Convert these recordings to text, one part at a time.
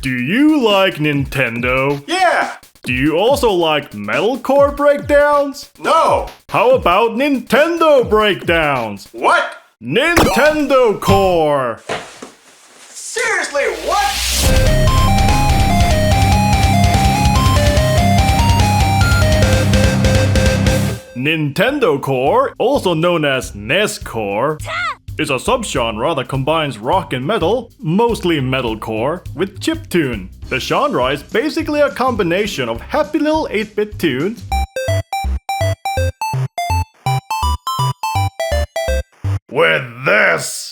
Do you like Nintendo? Yeah! Do you also like metalcore breakdowns? No! How about Nintendo breakdowns? What? Nintendocore! Seriously, what? Nintendocore, also known as NEScore, is a subgenre that combines rock and metal, mostly metalcore, with chiptune. The genre is basically a combination of happy little 8-bit tunes with this.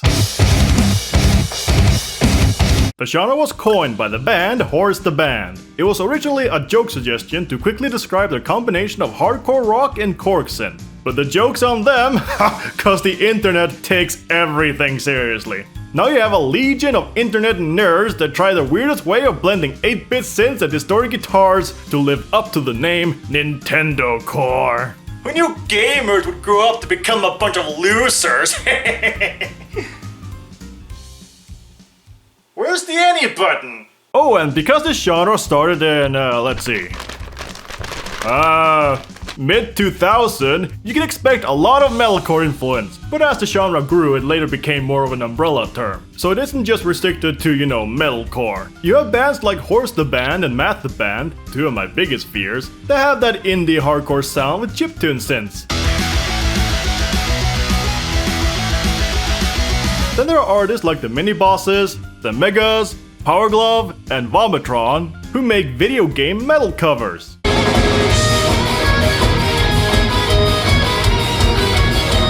The genre was coined by the band Horse the Band. It was originally a joke suggestion to quickly describe the combination of hardcore rock and cork synth. But the joke's on them, cause the internet takes everything seriously. Now you have a legion of internet nerds that try the weirdest way of blending 8-bit synths and distorted guitars to live up to the name Nintendocore. Who knew gamers would grow up to become a bunch of losers? Where's the any button? Oh, and because this genre started in, let's see, mid-2000, you can expect a lot of metalcore influence, but as the genre grew, it later became more of an umbrella term. So it isn't just restricted to, metalcore. You have bands like Horse the Band and Math the Band, two of my biggest fears, that have that indie hardcore sound with chiptune synths. Then there are artists like the Mini Bosses, the Megas, Powerglove, and Vomitron, who make video game metal covers.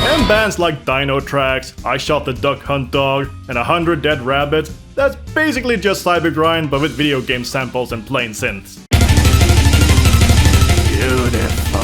And bands like Dino Tracks, I Shot the Duck Hunt Dog, and 100 Dead Rabbits, that's basically just cybergrind but with video game samples and plain synths. Beautiful.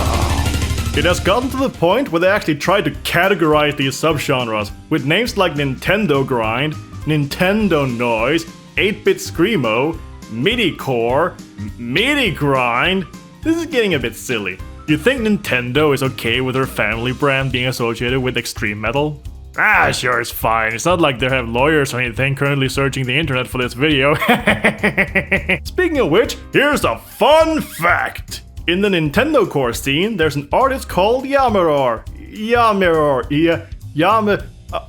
It has gotten to the point where they actually tried to categorize these subgenres with names like Nintendo Grind, Nintendo Noise, 8-bit Screamo, MIDI-core, MIDI Grind. This is getting a bit silly. You think Nintendo is okay with their family brand being associated with extreme metal? Ah, sure, it's fine. It's not like they have lawyers or anything currently searching the internet for this video. Speaking of which, here's a fun fact. In the Nintendocore scene, there's an artist called iamerror. Oh,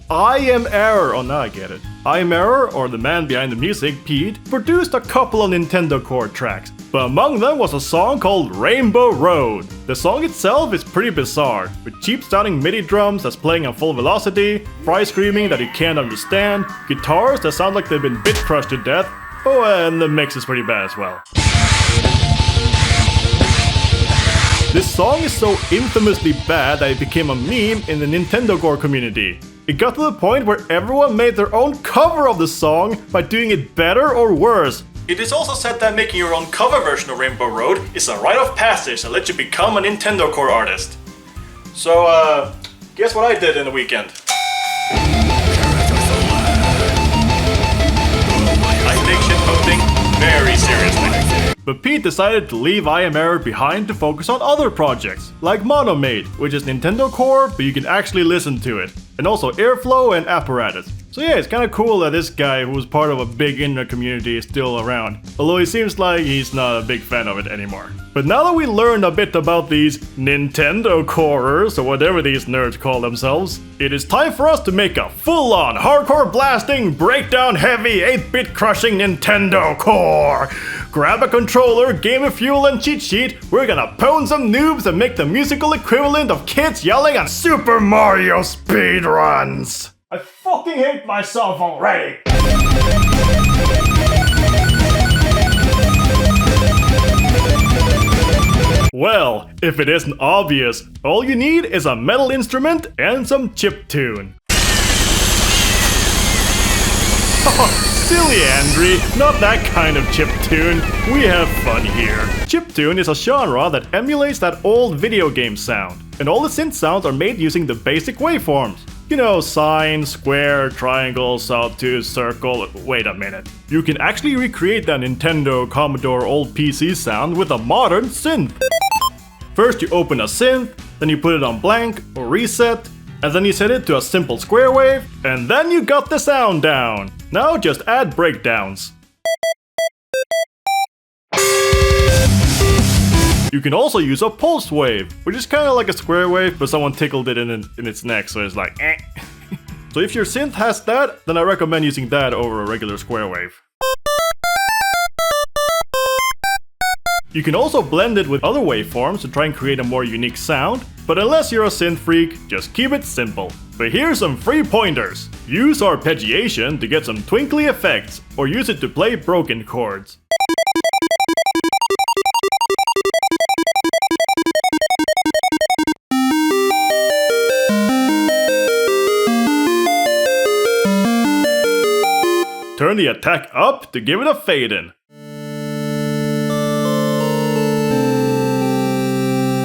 now I get it. iamerror, or the man behind the music, Pete, produced a couple of Nintendocore tracks, but among them was a song called Rainbow Road. The song itself is pretty bizarre, with cheap-sounding MIDI drums that's playing on full velocity, fry screaming that you can't understand, guitars that sound like they've been bit crushed to death, oh, and the mix is pretty bad as well. This song is so infamously bad that it became a meme in the Nintendocore community. It got to the point where everyone made their own cover of the song by doing it better or worse. It is also said that making your own cover version of Rainbow Road is a rite of passage that lets you become a Nintendocore artist. So, guess what I did in the weekend? I take shitposting very seriously. But Pete decided to leave iamerror behind to focus on other projects, like Monomate, which is Nintendocore, but you can actually listen to it, and also Airflow and Apparatus. So yeah, it's kinda cool that this guy, who was part of a big internet community, is still around, although he seems like he's not a big fan of it anymore. But now that we learned a bit about these Nintendocorers, or whatever these nerds call themselves, it is time for us to make a full-on, hardcore blasting, breakdown heavy, 8-bit crushing Nintendocore! Grab a controller, game of fuel, and cheat sheet, we're gonna pwn some noobs and make the musical equivalent of kids yelling on Super Mario speedruns! I fucking hate myself already! Well, if it isn't obvious, all you need is a metal instrument and some chiptune. Silly Andri, not that kind of chiptune. We have fun here. Chiptune is a genre that emulates that old video game sound, and all the synth sounds are made using the basic waveforms. You know, sine, square, triangle, sawtooth, circle. Wait a minute. You can actually recreate that Nintendo, Commodore, old PC sound with a modern synth. First you open a synth, then you put it on blank or reset, and then you set it to a simple square wave, and then you got the sound down. Now just add breakdowns. You can also use a pulse wave, which is kind of like a square wave, but someone tickled it in its neck, so it's like eh. So if your synth has that, then I recommend using that over a regular square wave. You can also blend it with other waveforms to try and create a more unique sound, but unless you're a synth freak, just keep it simple. But here's some free pointers. Use arpeggiation to get some twinkly effects, or use it to play broken chords. Turn the attack up to give it a fade-in.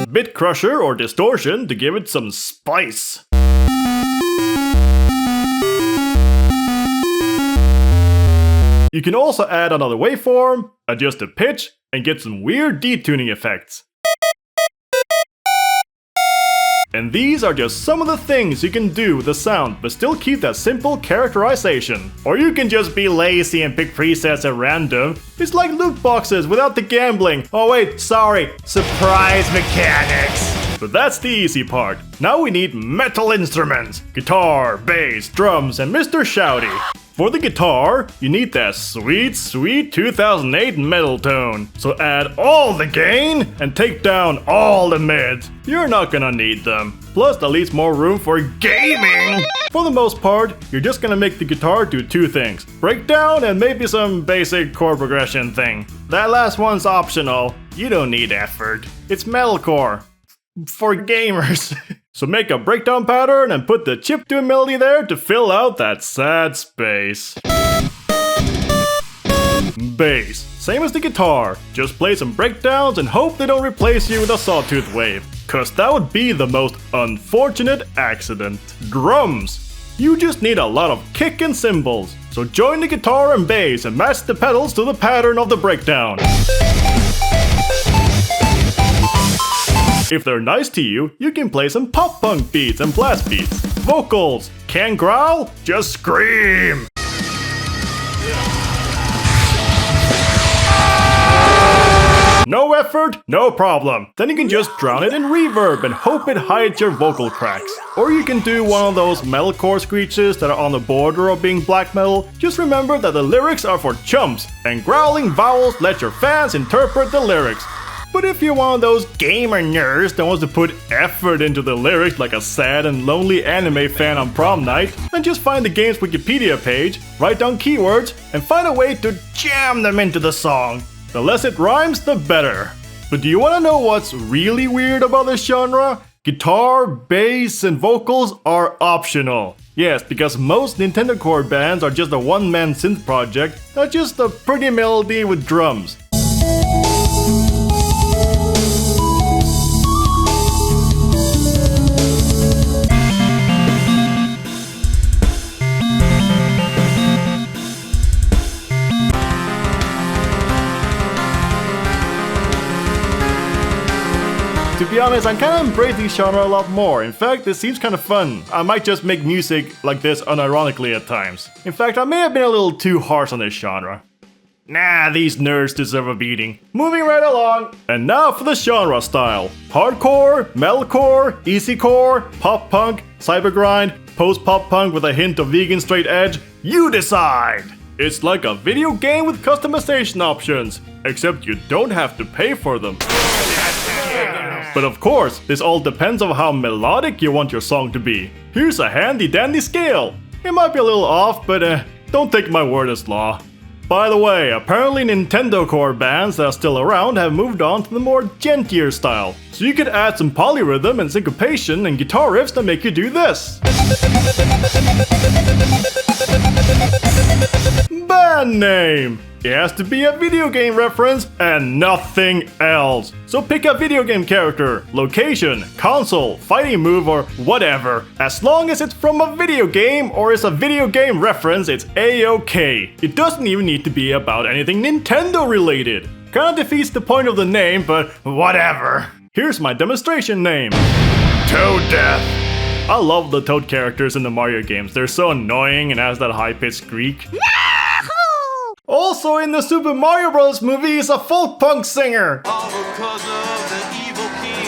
Bit crusher or distortion to give it some spice. You can also add another waveform, adjust the pitch, and get some weird detuning effects. And these are just some of the things you can do with the sound, but still keep that simple characterization. Or you can just be lazy and pick presets at random. It's like loot boxes without the gambling. Oh wait, sorry, surprise mechanics. But that's the easy part. Now we need metal instruments. Guitar, bass, drums, and Mr. Shouty. For the guitar, you need that sweet 2008 metal tone. So add all the gain and take down all the mids. You're not gonna need them. Plus that leaves more room for gaming. For the most part, you're just gonna make the guitar do two things. Breakdown and maybe some basic chord progression thing. That last one's optional. You don't need effort. It's metalcore. For gamers. So make a breakdown pattern and put the chiptune melody there to fill out that sad space. Bass. Same as the guitar. Just play some breakdowns and hope they don't replace you with a sawtooth wave. Cause that would be the most unfortunate accident. Drums. You just need a lot of kick and cymbals. So join the guitar and bass and match the pedals to the pattern of the breakdown. If they're nice to you, you can play some pop-punk beats and blast beats. Vocals. Can't growl? Just scream! No effort? No problem. Then you can just drown it in reverb and hope it hides your vocal cracks. Or you can do one of those metalcore screeches that are on the border of being black metal. Just remember that the lyrics are for chumps, and growling vowels let your fans interpret the lyrics. But if you're one of those gamer nerds that wants to put effort into the lyrics like a sad and lonely anime fan on prom night, then just find the game's Wikipedia page, write down keywords, and find a way to jam them into the song. The less it rhymes, the better. But do you want to know what's really weird about this genre? Guitar, bass, and vocals are optional. Yes, because most Nintendocore bands are just a one-man synth project that's just a pretty melody with drums. To be honest, I'm kinda embracing this genre a lot more. In fact, it seems kinda fun. I might just make music like this unironically at times. In fact, I may have been a little too harsh on this genre. Nah, these nerds deserve a beating. Moving right along. And now for the genre style. Hardcore, metalcore, easycore, pop punk, cybergrind, post-pop punk with a hint of vegan straight edge. You decide! It's like a video game with customization options, except you don't have to pay for them. But of course, this all depends on how melodic you want your song to be. Here's a handy dandy scale. It might be a little off, but don't take my word as law. By the way, apparently Nintendocore bands that are still around have moved on to the more gentler style. So you could add some polyrhythm and syncopation and guitar riffs that make you do this. Band name! It has to be a video game reference and nothing else. So pick a video game character, location, console, fighting move, or whatever. As long as it's from a video game or is a video game reference, it's a-okay. It doesn't even need to be about anything Nintendo related. Kinda defeats the point of the name, but whatever. Here's my demonstration name. Toad Death. I love the Toad characters in the Mario games. They're so annoying and has that high-pitched squeak. Also, also in the Super Mario Bros. Movie is a folk punk singer. All because of the evil king.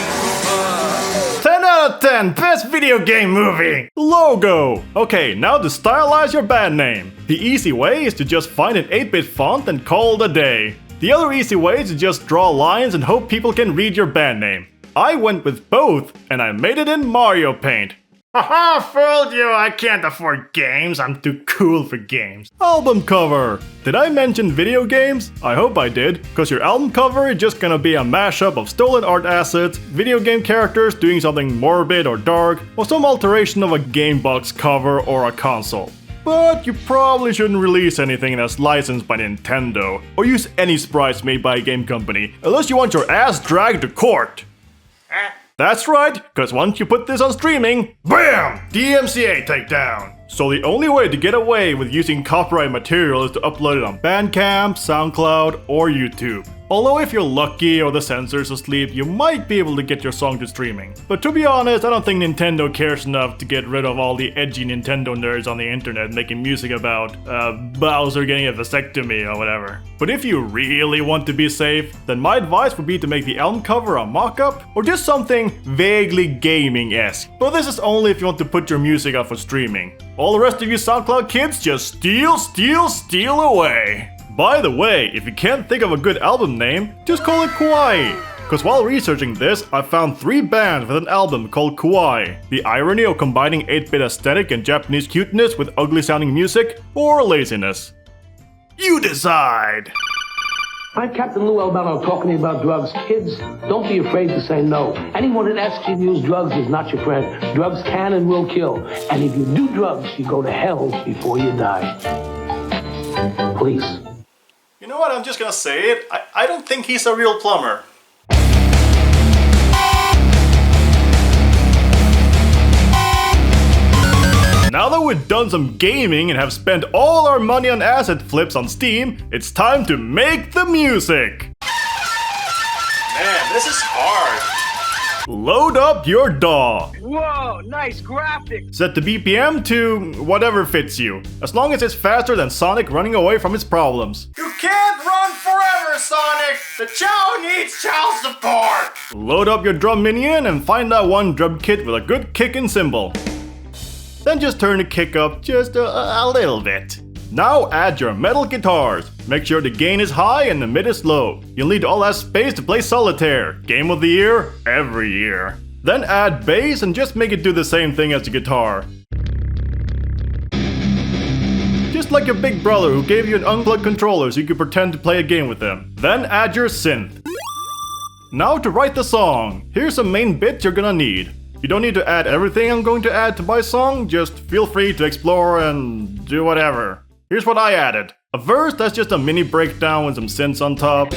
10 out of 10, best video game movie! Logo! Okay, now to stylize your band name. The easy way is to just find an 8-bit font and call it a day. The other easy way is to just draw lines and hope people can read your band name. I went with both, and I made it in Mario Paint. Haha, fooled you! I can't afford games, I'm too cool for games. Album cover! Did I mention video games? I hope I did, cause your album cover is just gonna be a mashup of stolen art assets, video game characters doing something morbid or dark, or some alteration of a game box cover or a console. But you probably shouldn't release anything that's licensed by Nintendo, or use any sprites made by a game company, unless you want your ass dragged to court. That's right, cause once you put this on streaming, BAM! DMCA takedown! So the only way to get away with using copyright material is to upload it on Bandcamp, SoundCloud, or YouTube. Although if you're lucky or the censor's asleep, you might be able to get your song to streaming. But to be honest, I don't think Nintendo cares enough to get rid of all the edgy Nintendo nerds on the internet making music about Bowser getting a vasectomy or whatever. But if you really want to be safe, then my advice would be to make the album cover a mock-up or just something vaguely gaming-esque. But this is only if you want to put your music up for streaming. All the rest of you SoundCloud kids just steal away. By the way, if you can't think of a good album name, just call it Kawaii. Cause while researching this, I found 3 bands with an album called Kawaii. The irony of combining 8-bit aesthetic and Japanese cuteness with ugly sounding music, or laziness. You decide! I'm Captain Lou Albano talking to you about drugs. Kids, don't be afraid to say no. Anyone that asks you to use drugs is not your friend. Drugs can and will kill. And if you do drugs, you go to hell before you die. Please. You know what, I'm just gonna say it. I don't think he's a real plumber. Now that we've done some gaming and have spent all our money on asset flips on Steam, it's time to make the music! Man, this is hard. Load up your DAW. Whoa, nice graphics. Set the BPM to whatever fits you, as long as it's faster than Sonic running away from his problems. You can't run forever, Sonic! The child needs child support! Load up your drum minion and find that one drum kit with a good kick and cymbal. Then just turn the kick up just a little bit. Now add your metal guitars. Make sure the gain is high and the mid is low. You'll need all that space to play Solitaire. Game of the year, every year. Then add bass and just make it do the same thing as the guitar. Just like your big brother who gave you an unplugged controller so you could pretend to play a game with them. Then add your synth. Now to write the song. Here's some main bits you're gonna need. You don't need to add everything I'm going to add to my song, just feel free to explore and do whatever. Here's what I added. A verse that's just a mini breakdown with some synths on top.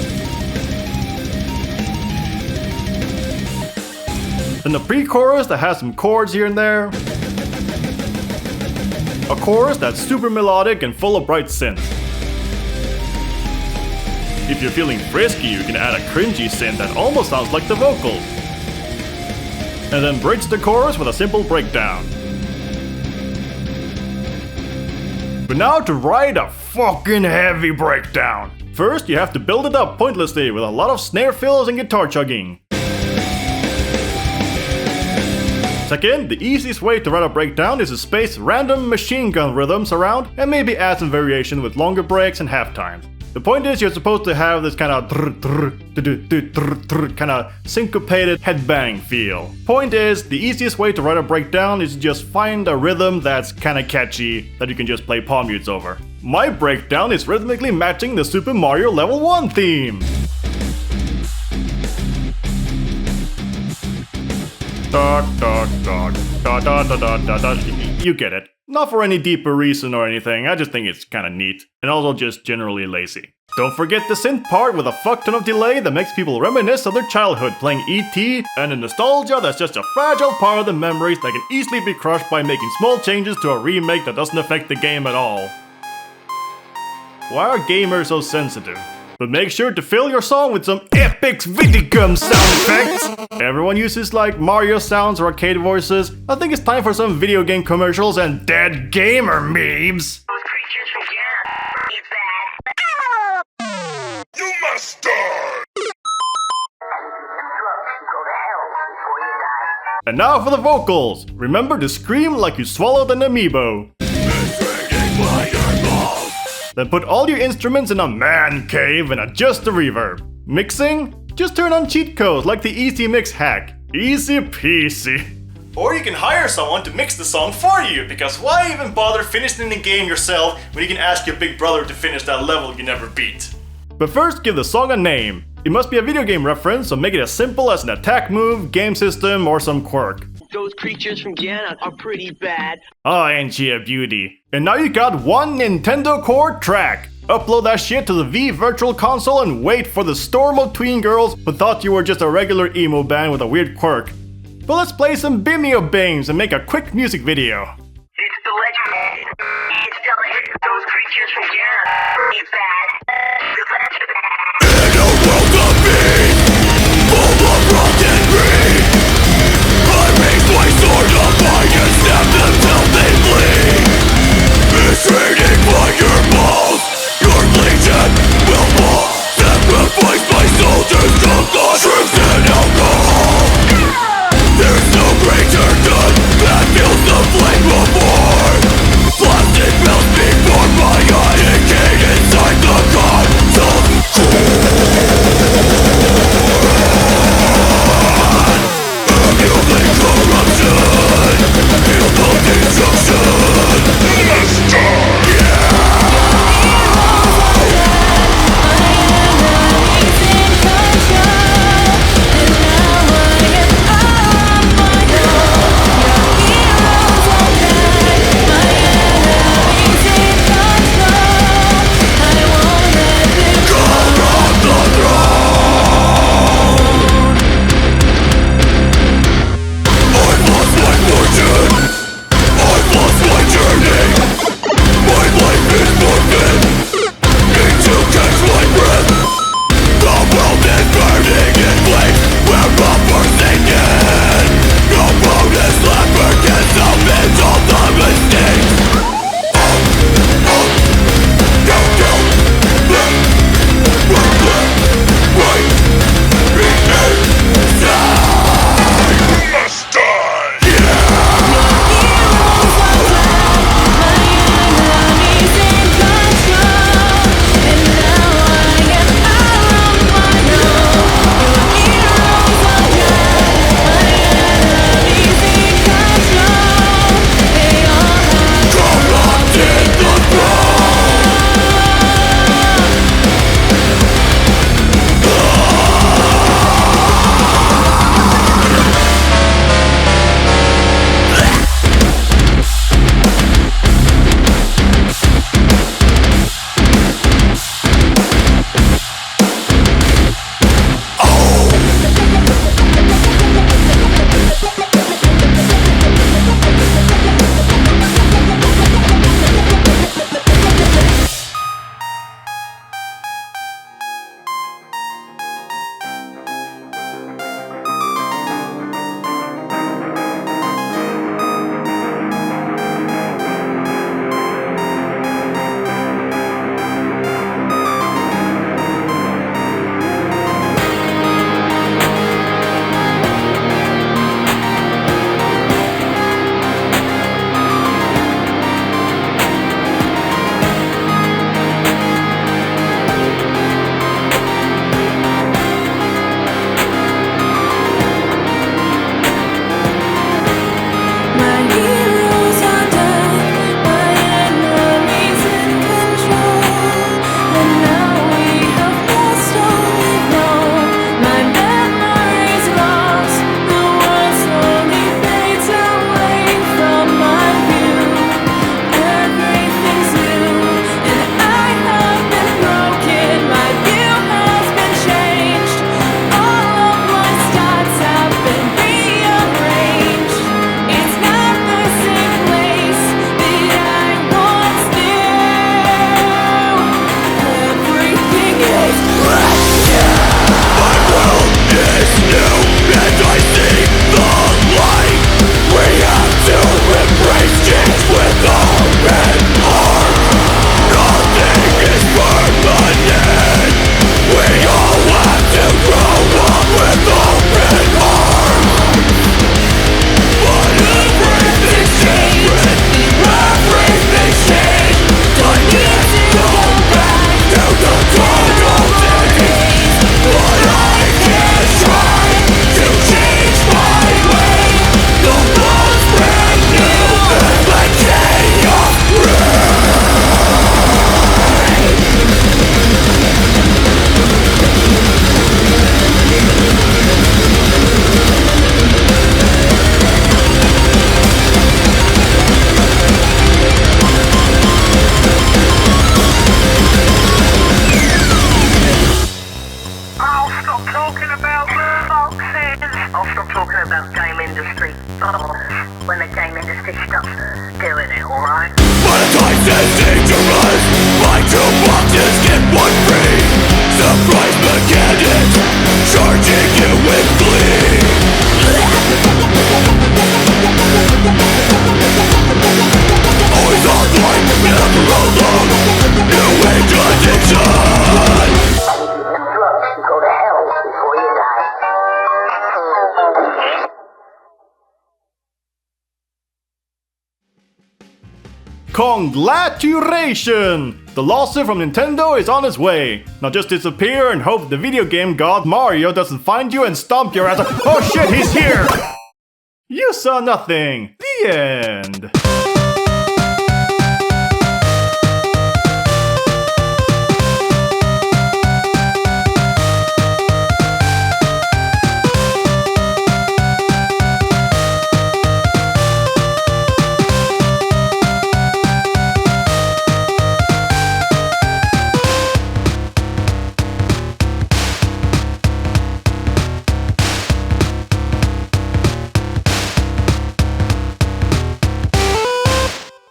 Then a pre-chorus that has some chords here and there. A chorus that's super melodic and full of bright synths. If you're feeling frisky, you can add a cringy synth that almost sounds like the vocals. And then bridge the chorus with a simple breakdown. But now to write a fucking heavy breakdown. First, you have to build it up pointlessly with a lot of snare fills and guitar chugging. Second, the easiest way to write a breakdown is to space random machine gun rhythms around and maybe add some variation with longer breaks and half times. The point is you're supposed to have this kind of syncopated headbang feel. Point is, the easiest way to write a breakdown is to just find a rhythm that's kinda catchy that you can just play palm mutes over. My breakdown is rhythmically matching the Super Mario Level 1 theme. You get it. Not for any deeper reason or anything, I just think it's kinda neat, and also just generally lazy. Don't forget the synth part with a fuck ton of delay that makes people reminisce of their childhood playing E.T., and the nostalgia that's just a fragile part of the memories that can easily be crushed by making small changes to a remake that doesn't affect the game at all. Why are gamers so sensitive? But make sure to fill your song with some epic Vidicum sound effects! Everyone uses like Mario sounds or arcade voices. I think it's time for some video game commercials and dead gamer memes! Those creatures from here, it's bad. And now for the vocals. Remember to scream like you swallowed an amiibo. Then put all your instruments in a man cave and adjust the reverb. Mixing? Just turn on cheat codes like the Easy Mix hack. Easy peasy. Or you can hire someone to mix the song for you, because why even bother finishing the game yourself when you can ask your big brother to finish that level you never beat? But first, give the song a name. It must be a video game reference, so make it as simple as an attack move, game system, or some quirk. Those creatures from Ghana are pretty bad. Oh, ain't she a beauty? And now you got one Nintendocore track. Upload that shit to the V Virtual Console and wait for the storm of tween girls who thought you were just a regular emo band with a weird quirk. But let's play some Bimeo Bangs and make a quick music video. It's the legend. It's those creatures from Ghana are pretty bad. In a world of beast, full of rotten greed, I raise my sword up high and stab them till they bleed. Mistreating by your balls, your legion will fall. Sacrifice my soldiers to the drugs and alcohol. There's no greater good that feels the flame of war. Plastic melts before my eye, decay inside the console. surprise mechanics, charging you with glee. Always online, never alone. New age addiction. Drugs, you go to hell before you die. Congratulations! The lawsuit from Nintendo is on its way. Now just disappear and hope the video game god Mario doesn't find you and stomp your ass. Oh shit, he's here! You saw nothing. The end.